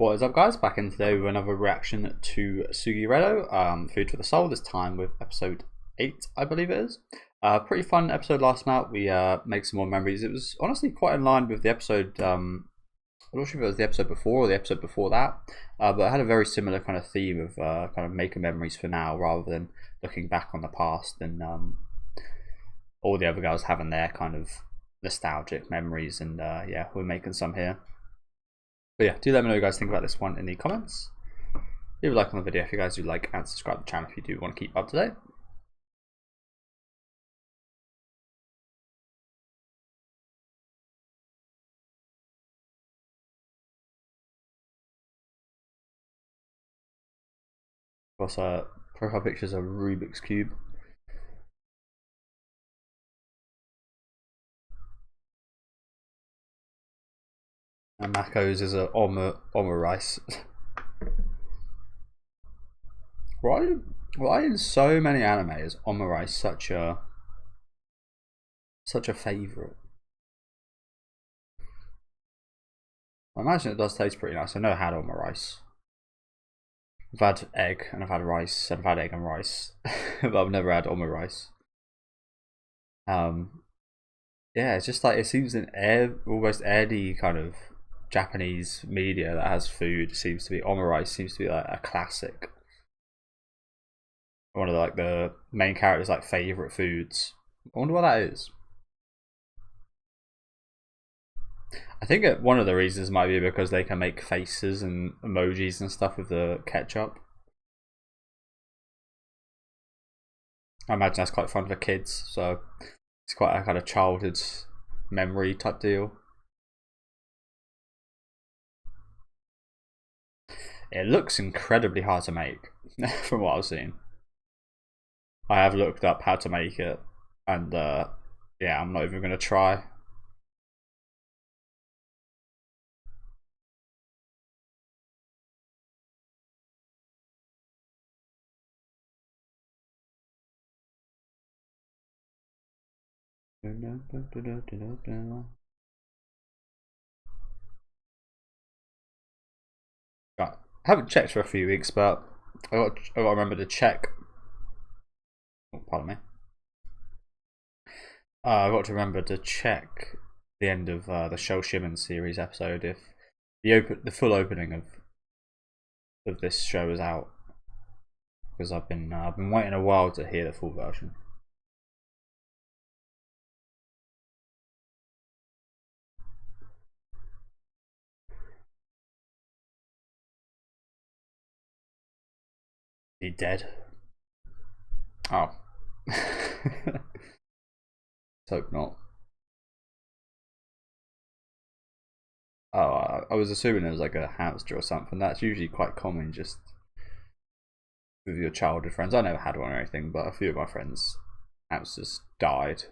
What is up, guys? Back in today with another reaction to Sugiredo, Food for the Soul, this time with episode 8, I believe it is. Pretty fun episode last night. We make some more memories. It was honestly quite in line with the episode, I'm not sure if it was the episode before or the episode before that, but it had a very similar kind of theme of kind of making memories for now rather than looking back on the past and all the other guys having their kind of nostalgic memories, and yeah, we're making some here. But yeah, do let me know what you guys think about this one in the comments. Leave a like on the video if you guys do like, and subscribe to the channel if you do want to keep up to date. Of course, profile pictures of Rubik's Cube. And Mako's is a rice. Why in so many anime is rice such a favourite? I imagine it does taste pretty nice. I've never had rice. I've had egg and I've had rice and I've had egg and rice, but I've never had rice. Yeah, it's just like it seems in almost any kind of Japanese media that has food seems to be rice seems to be like a classic. One of the main characters' like favorite foods. I wonder what that is. I think one of the reasons might be because they can make faces and emojis and stuff with the ketchup. I imagine that's quite fun for kids, so it's quite a kind of childhood memory type deal. It looks incredibly hard to make from what I've seen. I have looked up how to make it, and yeah, I'm not even going to try. I haven't checked for a few weeks, but I got to remember to check. Oh, pardon me. I got to remember to check the end of the Show Shimen series episode if the full opening of this show is out, because I've been waiting a while to hear the full version. He dead? Oh. Let's hope not. Oh, I was assuming it was like a hamster or something. That's usually quite common just with your childhood friends. I never had one or anything, but a few of my friends' hamsters died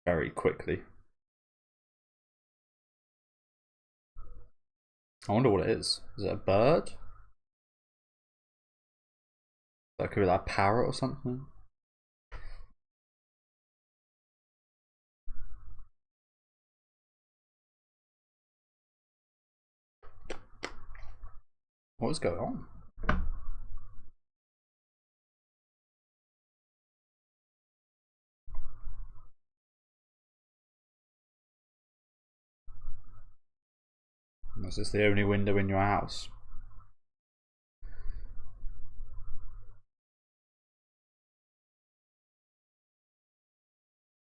very quickly. I wonder what it is. Is it a bird? That could be like a parrot or something. What's going on? Is this the only window in your house?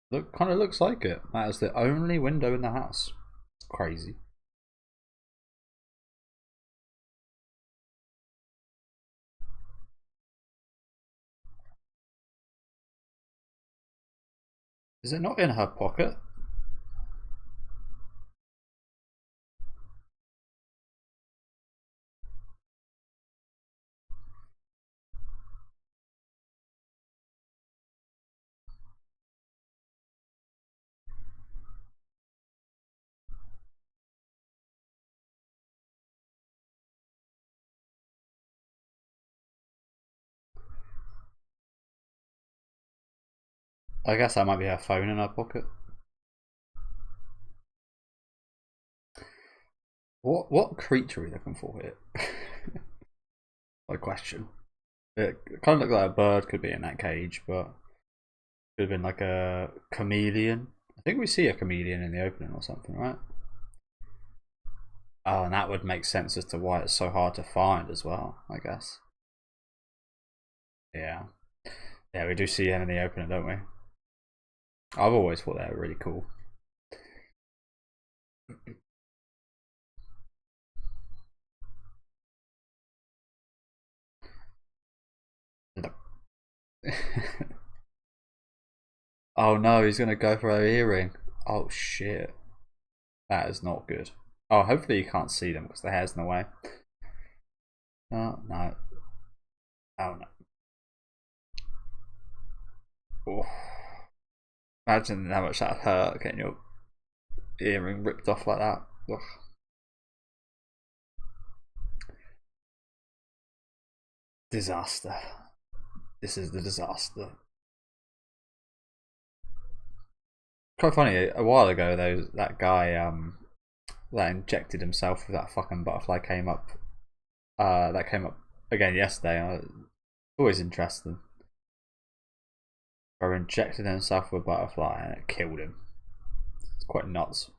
Look, kind of looks like it. That is the only window in the house. Crazy. Is it not in her pocket? I guess that might be her phone in her pocket. What creature are we looking for here? My question. It kind of looked like a bird could be in that cage, but could have been like a chameleon. I think we see a chameleon in the opening or something, right? Oh, and that would make sense as to why it's so hard to find as well, I guess. Yeah. Yeah, we do see them in the opening, don't we? I've always thought they were really cool. Oh no, he's gonna go for her earring. Oh shit. That is not good. Oh, hopefully you can't see them because the hair's in the way. Oh no. Oh no. Oh. Imagine how much that hurt getting your earring ripped off like that. Ugh. Disaster. This is the disaster. Quite funny. A while ago, though, that guy that injected himself with that fucking butterfly came up. That came up again yesterday. Always interesting. Or injected himself with a butterfly and it killed him. It's quite nuts.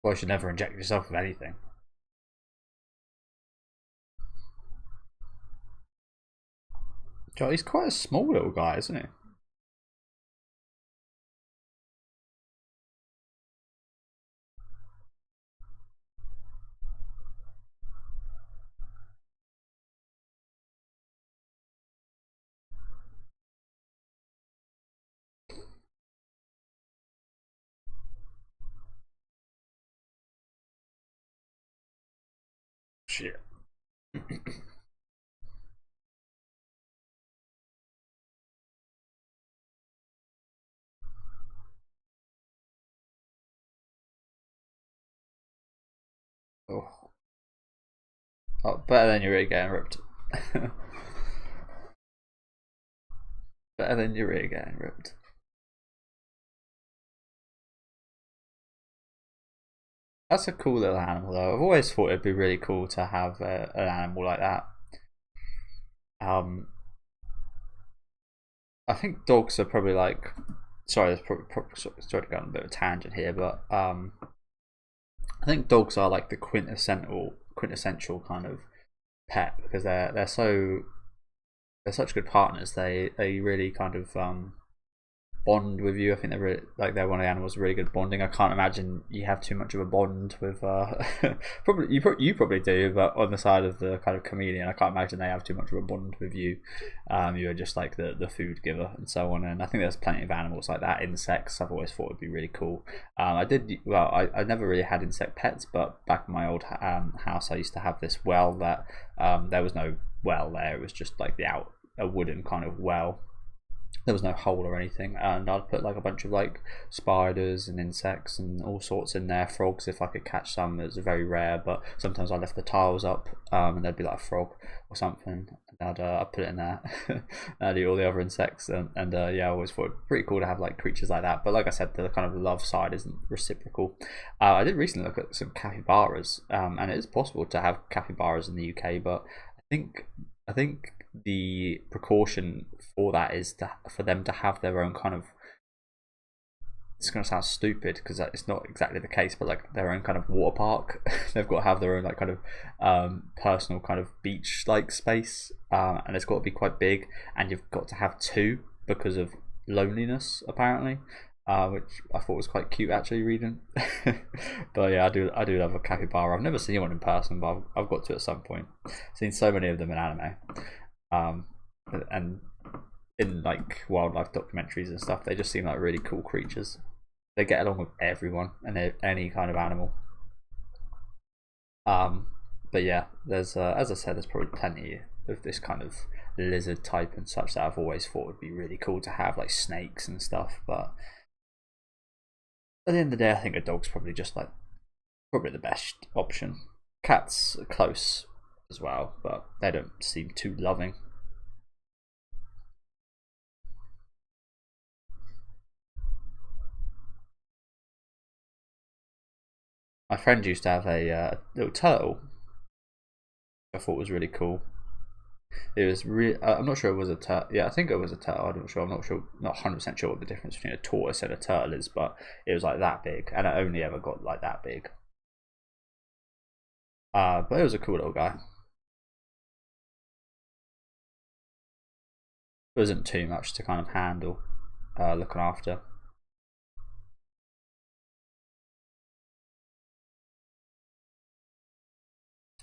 Well, you should never inject yourself with anything. Joe, he's quite a small little guy, isn't he? Shit. Oh. Oh, better than you're really getting ripped. Better than you're really getting ripped. That's a cool little animal, though. I've always thought it'd be really cool to have an animal like that. Um, I think dogs are probably like. Sorry, that's probably sort of going on a bit of a tangent here, but I think dogs are like the quintessential kind of pet because they're such good partners. They really kind of bond with you. I think they're really, like they're one of the animals with really good bonding. I can't imagine you have too much of a bond with probably you probably do, but on the side of the kind of chameleon, I can't imagine they have too much of a bond with you. You're just like the food giver and so on. And I think there's plenty of animals like that. Insects, I've always thought would be really cool. I never really had insect pets, but back in my old house, I used to have this well that there was no well there. It was just like a wooden kind of well. There was no hole or anything, and I'd put like a bunch of like spiders and insects and all sorts in there. Frogs, if I could catch some. It was very rare, but sometimes I left the tiles up, and there'd be like a frog or something. And I'd put it in there. I'd eat all the other insects, and yeah, I always thought it pretty cool to have like creatures like that. But like I said, the kind of love side isn't reciprocal. I did recently look at some capybaras, and it is possible to have capybaras in the UK, but I think the precaution for that is for them to have their own kind of. It's going to sound stupid because it's not exactly the case, but like their own kind of water park. They've got to have their own like kind of personal kind of beach like space, and it's got to be quite big, and you've got to have two because of loneliness apparently. Which I thought was quite cute actually reading. But yeah, I do love a capybara. I've never seen one in person, but I've got to at some point. Seen so many of them in anime, um, and in like wildlife documentaries and stuff. They just seem like really cool creatures. They get along with everyone and any kind of animal. Um, but yeah, there's as I said, there's probably plenty of this kind of lizard type and such that I've always thought would be really cool to have, like snakes and stuff. But at the end of the day, I think a dog's probably just like probably the best option. Cats are close as well, but they don't seem too loving. My friend used to have a little turtle. I thought was really cool. It was really. I'm not sure it was a turtle. Yeah, I think it was a turtle. I'm not sure. I'm not sure. Not 100% sure what the difference between a tortoise and a turtle is, but it was like that big, and it only ever got like that big. But it was a cool little guy. It wasn't too much to kind of handle, looking after.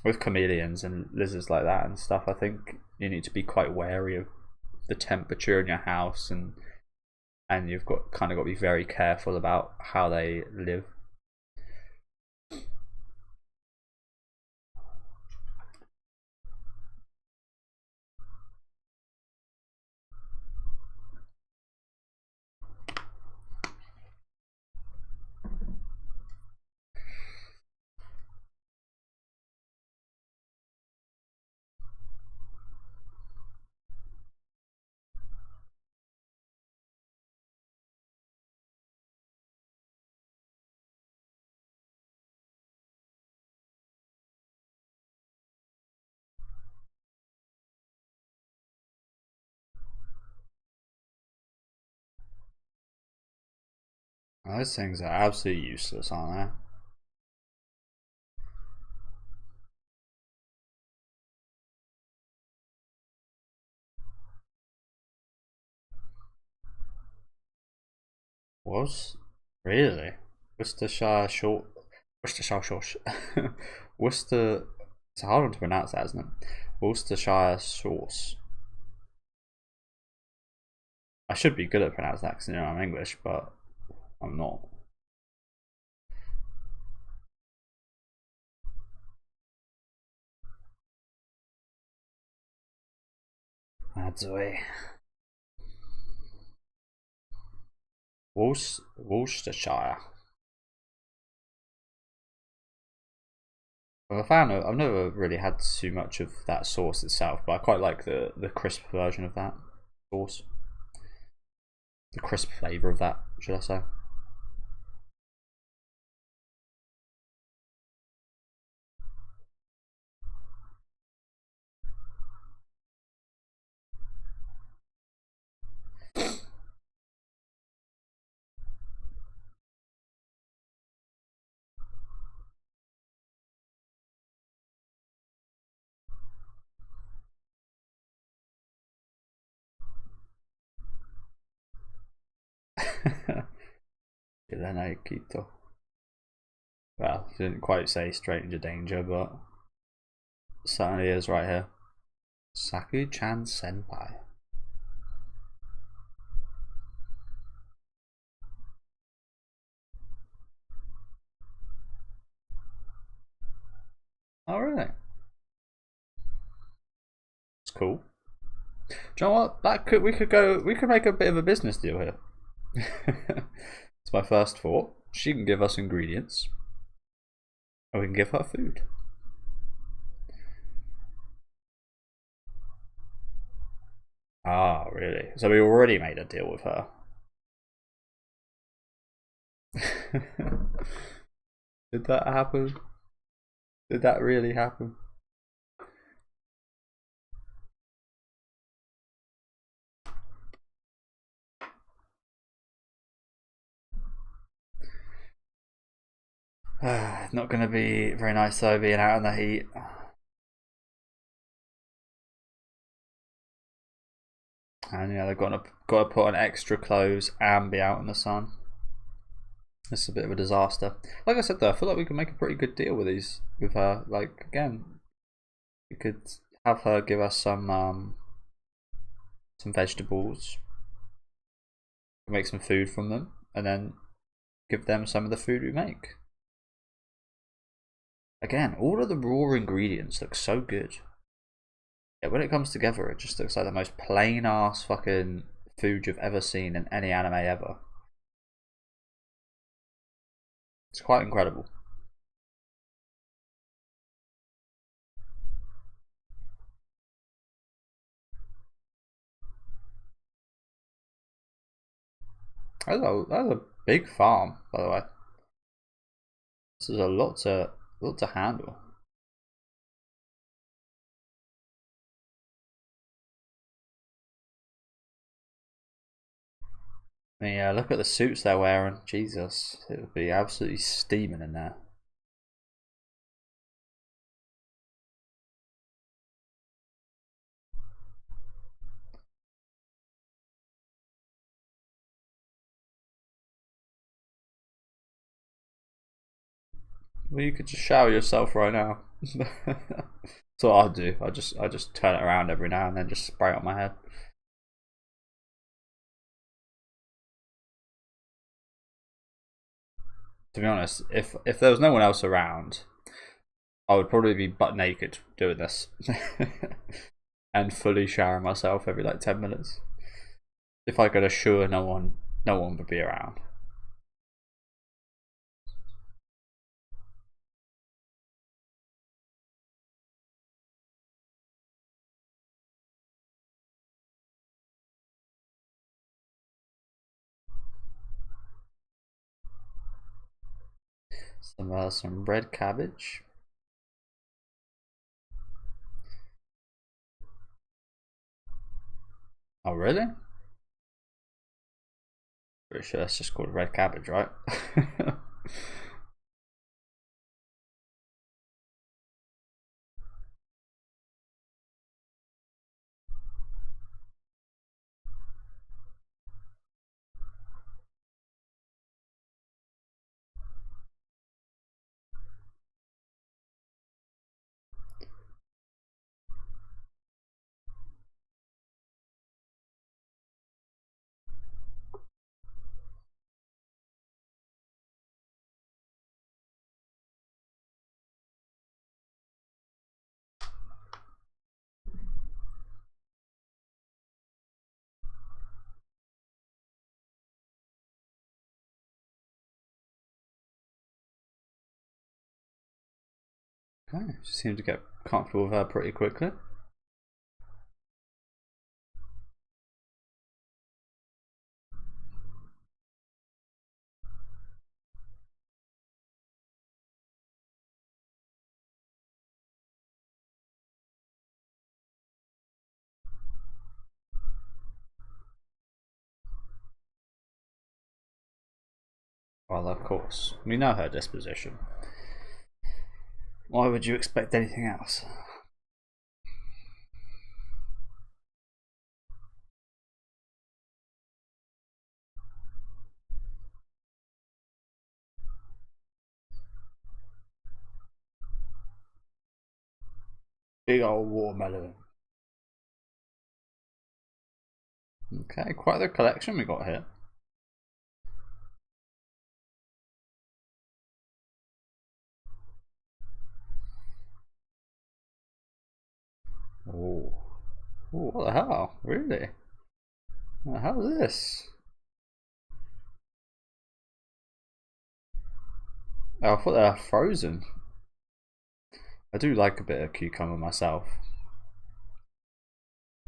With chameleons and lizards like that and stuff, I think you need to be quite wary of the temperature in your house, and you've got kind of got to be very careful about how they live. Those things are absolutely useless, aren't they? Was really Worcestershire short, Worcestershire short, Worcester. It's a hard one to pronounce, that isn't it? Worcestershire sauce. I should be good at pronouncing that because I'm English, but I'm not. That's the way. Worcestershire. I'm a fan of. I've never really had too much of that sauce itself, but I quite like the crisp version of that sauce. The crisp flavour of that, should I say? Quito. Well, didn't quite say stranger danger, but certainly is right here. Saku-chan Senpai. Oh really? It's cool. Do you know what? We could make a bit of a business deal here. It's my first thought. She can give us ingredients, and we can give her food. Ah, really? So we already made a deal with her. Did that happen? Did that really happen? Not going to be very nice though, being out in the heat. And yeah, they've got to put on extra clothes and be out in the sun. It's a bit of a disaster. Like I said though, I feel like we can make a pretty good deal with these with her. Like again, we could have her give us some vegetables, make some food from them, and then give them some of the food we make. Again, all of the raw ingredients look so good. Yeah, when it comes together, it just looks like the most plain ass fucking food you've ever seen in any anime ever. It's quite incredible. That's a big farm, by the way. This is a lot to handle. I mean, yeah, look at the suits they're wearing. Jesus, it would be absolutely steaming in there. Well, you could just shower yourself right now. That's what I'll do. I just turn it around every now and then, just spray it on my head. To be honest, if there was no one else around, I would probably be butt naked doing this, and fully showering myself every like 10 minutes. If I could assure no one would be around. Some red cabbage. Oh really? Pretty sure that's just called red cabbage, right? Okay, she seemed to get comfortable with her pretty quickly. Well, of course, we know her disposition. Why would you expect anything else? Big old watermelon. Okay, quite the collection we got here. Oh, what the hell? Really? What the hell is this? Oh, I thought they were frozen. I do like a bit of cucumber myself.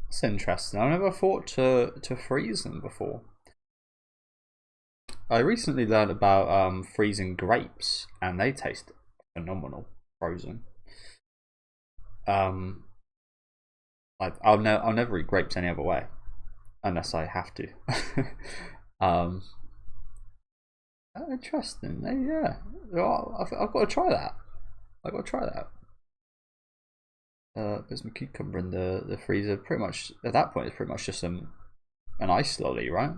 It's interesting. I never thought to freeze them before. I recently learned about freezing grapes, and they taste phenomenal frozen. Um, I'll never eat grapes any other way unless I have to. um, interesting. Yeah, well, I've got to try that. I've got to try that. There's my cucumber in the freezer. Pretty much at that point, it's pretty much just an ice lolly, right?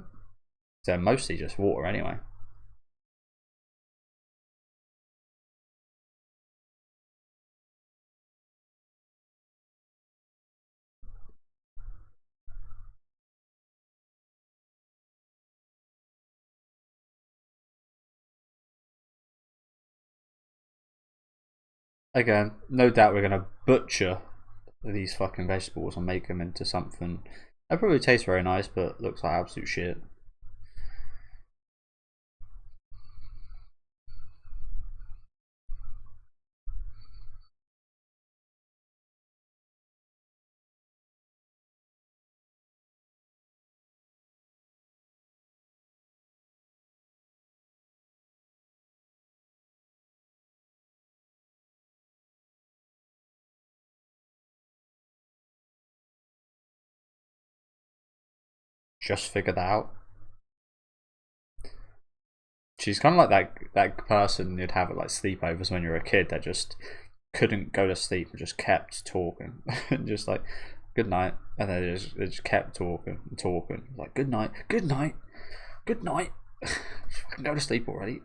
They're mostly just water anyway. Again, no doubt we're gonna butcher these fucking vegetables and make them into something. They probably taste very nice, but looks like absolute shit. just figured that out. She's kind of like that person you'd have at like sleepovers when you were a kid that just couldn't go to sleep and just kept talking, just like good night, and then it just kept talking and talking, like good night, good night, good night. I can go to sleep already.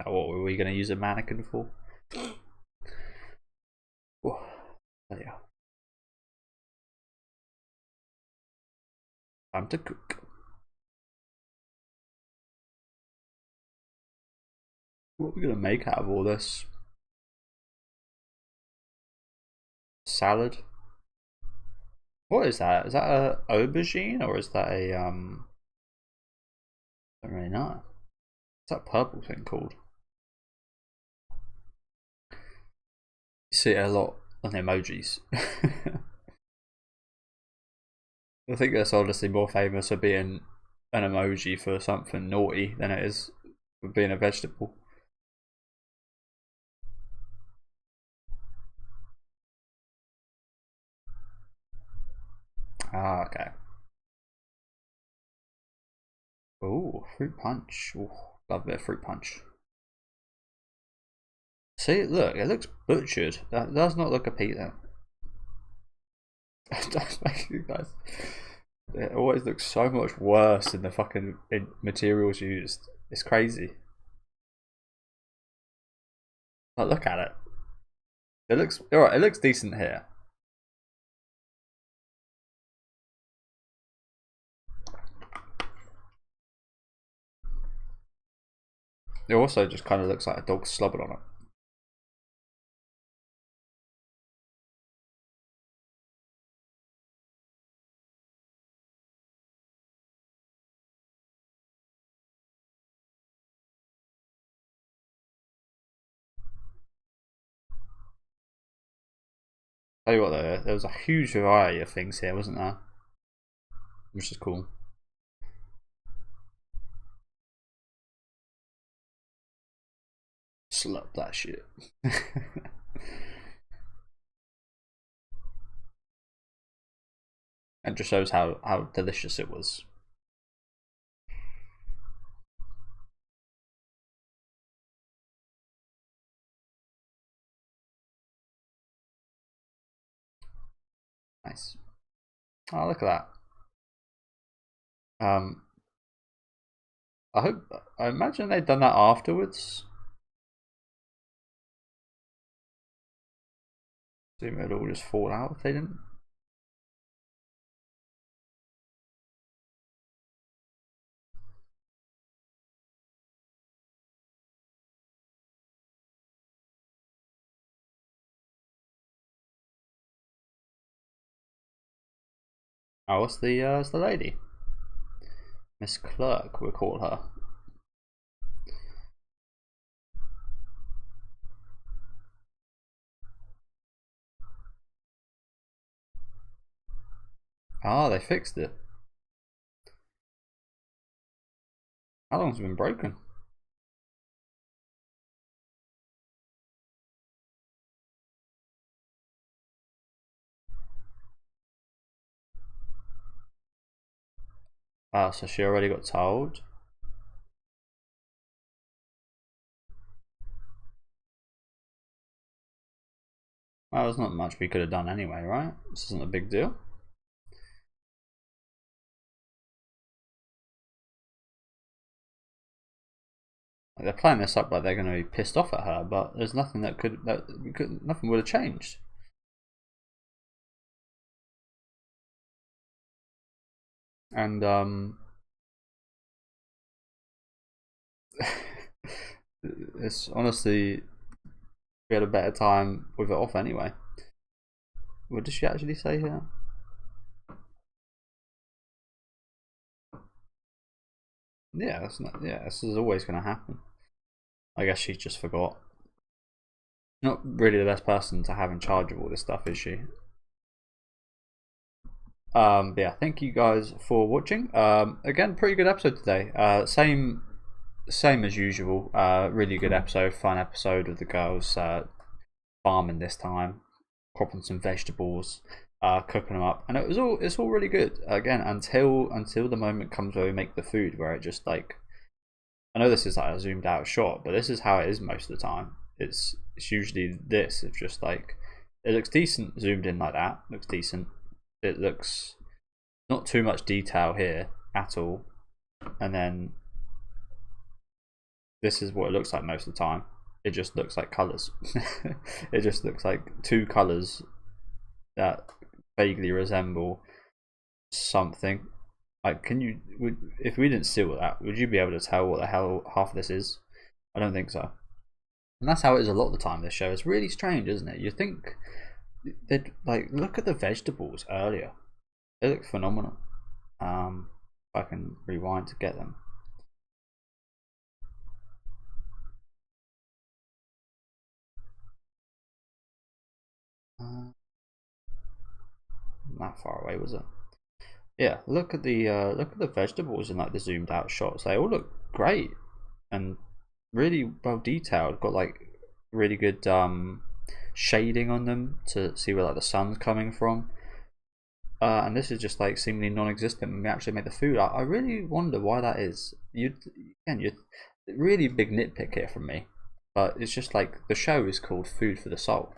What were we going to use a mannequin for? Oh, there you go. Time to cook. What are we going to make out of all this? Salad? What is that? Is that a aubergine or is that a I don't really know. What's that purple thing called? You see it a lot on emojis. I think that's honestly more famous for being an emoji for something naughty than it is for being a vegetable. Ah, okay. Ooh, fruit punch. Ooh, love a bit of fruit punch. See, look, it looks butchered. That does not look a pizza. You guys. It always looks so much worse in the fucking materials used. It's crazy. But look at it. It looks alright. It looks decent here. It also just kind of looks like a dog slobbered on it. Tell you what though, there was a huge variety of things here, wasn't there? Which is cool. Slurp that shit. It just shows how delicious it was. Nice. Oh, look at that. I imagine they'd done that afterwards. Assume it'd all just fall out if they didn't. Oh, what's the lady? Miss Clerk, we'll call her. Ah, they fixed it. How long's it been broken? Ah, so she already got told. Well, there's not much we could have done anyway, right? This isn't a big deal. Like, they're playing this up like they're going to be pissed off at her, but there's nothing nothing would have changed. And it's honestly, we had a better time with it off anyway. What did she actually say here? Yeah, that's not. Yeah, this is always going to happen. I guess she just forgot. Not really the best person to have in charge of all this stuff, is she? But yeah, thank you guys for watching. Again, pretty good episode today. Same as usual. Really good episode, fun episode with the girls farming this time, cropping some vegetables, cooking them up, and it's all really good. Again, until the moment comes where we make the food, where it just like, I know this is like a zoomed out shot, but this is how it is most of the time. It's usually this. It's just like, it looks decent zoomed in like that. Looks decent. It looks not too much detail here at all, and then this is what it looks like most of the time. It just looks like colors. It just looks like two colors that vaguely resemble something. Like, if we didn't seal that, would you be able to tell what the hell half of this is? I don't think so. And that's how it is a lot of the time. This show is really strange, isn't it? You think they'd like, look at the vegetables earlier. They look phenomenal. If I can rewind to get them. Not far away, was it? Yeah, look at the vegetables in like the zoomed out shots. They all look great and really well detailed. Got like really good shading on them to see where like the sun's coming from. And this is just like seemingly non-existent when we actually make the food. I really wonder why that is. You really big nitpick here from me, but it's just like the show is called Food for the Soul.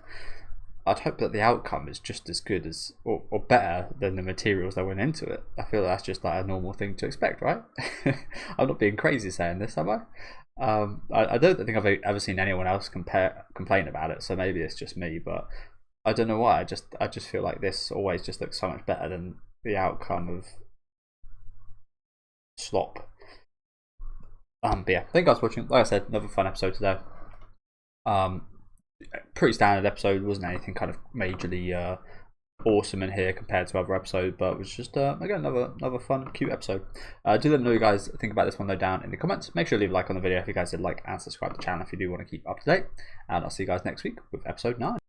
I'd hope that the outcome is just as good as, or better than the materials that went into it. I feel that's just like a normal thing to expect, right? I'm not being crazy saying this, am I? I don't think I've ever seen anyone else complain about it, so maybe it's just me, but I don't know why. I just feel like this always just looks so much better than the outcome of slop. But yeah, thank you guys for watching. Like I said, another fun episode today. Pretty standard episode. Wasn't anything kind of majorly awesome in here compared to other episodes, but it was just again another fun, cute episode. Do let me know what you guys think about this one though down in the comments. Make sure to leave a like on the video if you guys did like, and subscribe to the channel if you do want to keep up to date. And I'll see you guys next week with episode 9.